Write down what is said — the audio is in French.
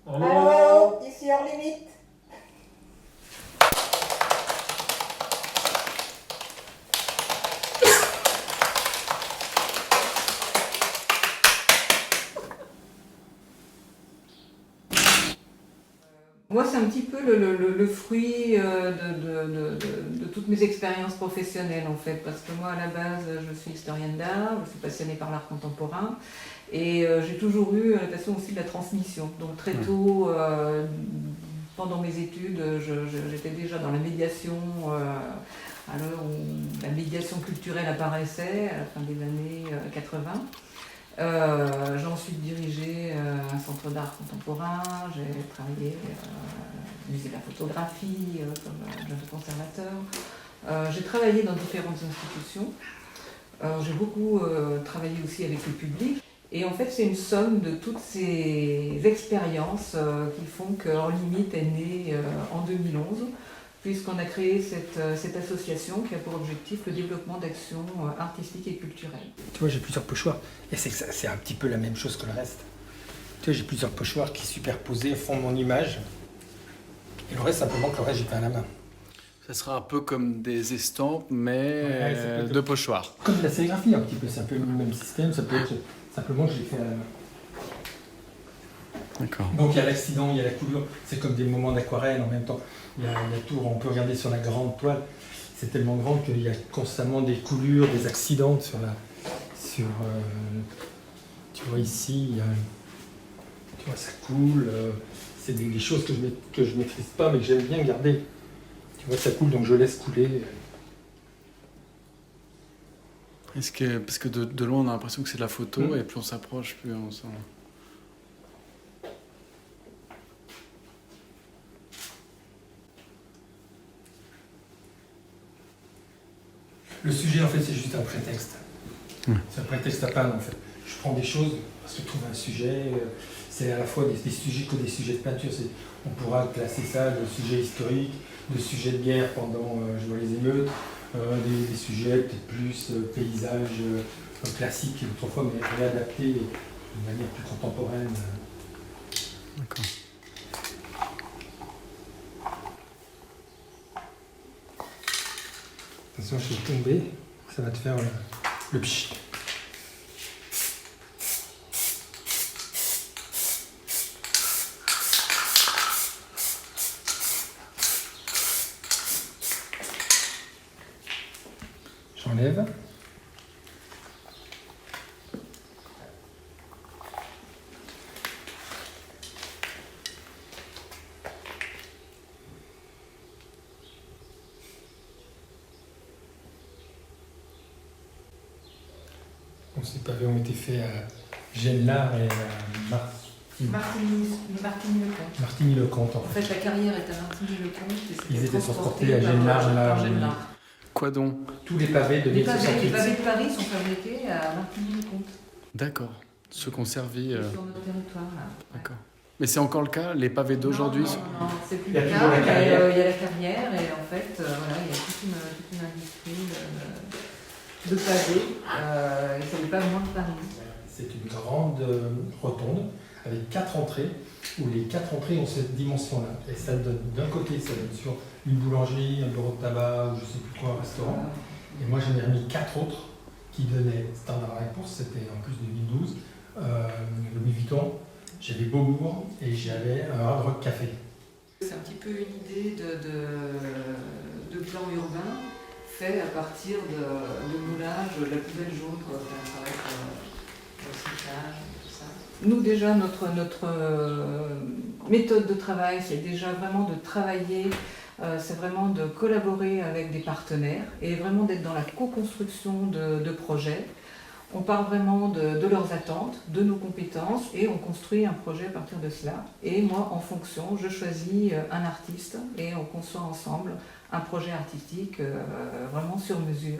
Allô, ici hors limite. Moi, c'est un petit peu le fruit de toutes mes expériences professionnelles, en fait, parce que moi, à la base, je suis historienne d'art, je suis passionnée par l'art contemporain, et j'ai toujours eu la passion aussi de la transmission. Donc très tôt, pendant mes études, j'étais déjà dans la médiation, à l'heure où la médiation culturelle apparaissait, à la fin des années 80. J'ai ensuite dirigé un centre d'art contemporain, j'ai travaillé au musée de la photographie comme adjointe de conservateur. J'ai travaillé dans différentes institutions. J'ai beaucoup travaillé aussi avec le public. Et en fait, c'est une somme de toutes ces expériences qui font que Hors Limite est né en 2011, puisqu'on a créé cette association qui a pour objectif le développement d'actions artistiques et culturelles. Tu vois, j'ai plusieurs pochoirs, et c'est un petit peu la même chose que le reste. Tu vois, j'ai plusieurs pochoirs qui superposés font mon image, et le reste, simplement que le reste, j'ai fait à la main. Ça sera un peu comme des estampes, mais de pochoirs. Comme de la sérigraphie, un petit peu, c'est un peu le même système, ça peut être simplement que je l'ai fait à la main. D'accord. Donc il y a l'accident, il y a la coulure, c'est comme des moments d'aquarelle en même temps. Il y a tout, on peut regarder sur la grande toile, c'est tellement grand qu'il y a constamment des coulures, des accidents tu vois ici, tu vois ça coule, c'est des choses que je maîtrise pas mais que j'aime bien garder. Tu vois ça coule donc je laisse couler. Parce que de loin on a l'impression que c'est de la photo et plus on s'approche, plus on sent... Le sujet en fait c'est juste un prétexte. C'est un prétexte à peindre en fait. Je prends des choses parce que je trouve un sujet, c'est à la fois des sujets que des sujets de peinture. On pourra classer ça de sujets historiques, de sujets de guerre pendant je vois les émeutes, des sujets peut-être plus paysages classiques autrefois mais réadaptés de manière plus contemporaine. D'accord. Attention, je vais tomber, ça va te faire le pchit. J'enlève. Bon, ces pavés ont été faits à Genlard et à Martigny-le-Comte. En fait, la carrière est à Martigny-le-Comte. Ils étaient transportés à Genlard, là. Quoi donc? Tous les pavés de Les pavés 1968. de Paris sont fabriqués à Martigny-le-Comte. D'accord. Ceux qu'on servi... Sur notre territoire, là. D'accord. Mais c'est encore le cas? Les pavés d'aujourd'hui? Non, c'est plus Il y a le toujours cas. la carrière. Il y a la carrière et en fait, voilà, il y a toute une industrie de pavés. Et ça n'est pas moins de Paris. C'est une grande rotonde avec 4 entrées, où les 4 entrées ont cette dimension-là. Et ça donne, d'un côté, ça donne sur une boulangerie, un bureau de tabac, ou je sais plus quoi, un restaurant. Et moi, j'en ai remis 4 autres qui donnaient Standard & Poor's, c'était en plus 2012, Louis Vuitton, j'avais Beaubourg et j'avais un Hard Rock Café. C'est un petit peu une idée de plan urbain fait à partir de moulage de la poubelle jaune, quoi. Un travail de recyclage, tout ça. Nous déjà, notre méthode de travail, c'est déjà vraiment de travailler, c'est vraiment de collaborer avec des partenaires et vraiment d'être dans la co-construction de projets. On part vraiment de leurs attentes, de nos compétences et on construit un projet à partir de cela. Et moi, en fonction, je choisis un artiste et on conçoit ensemble un projet artistique vraiment sur mesure.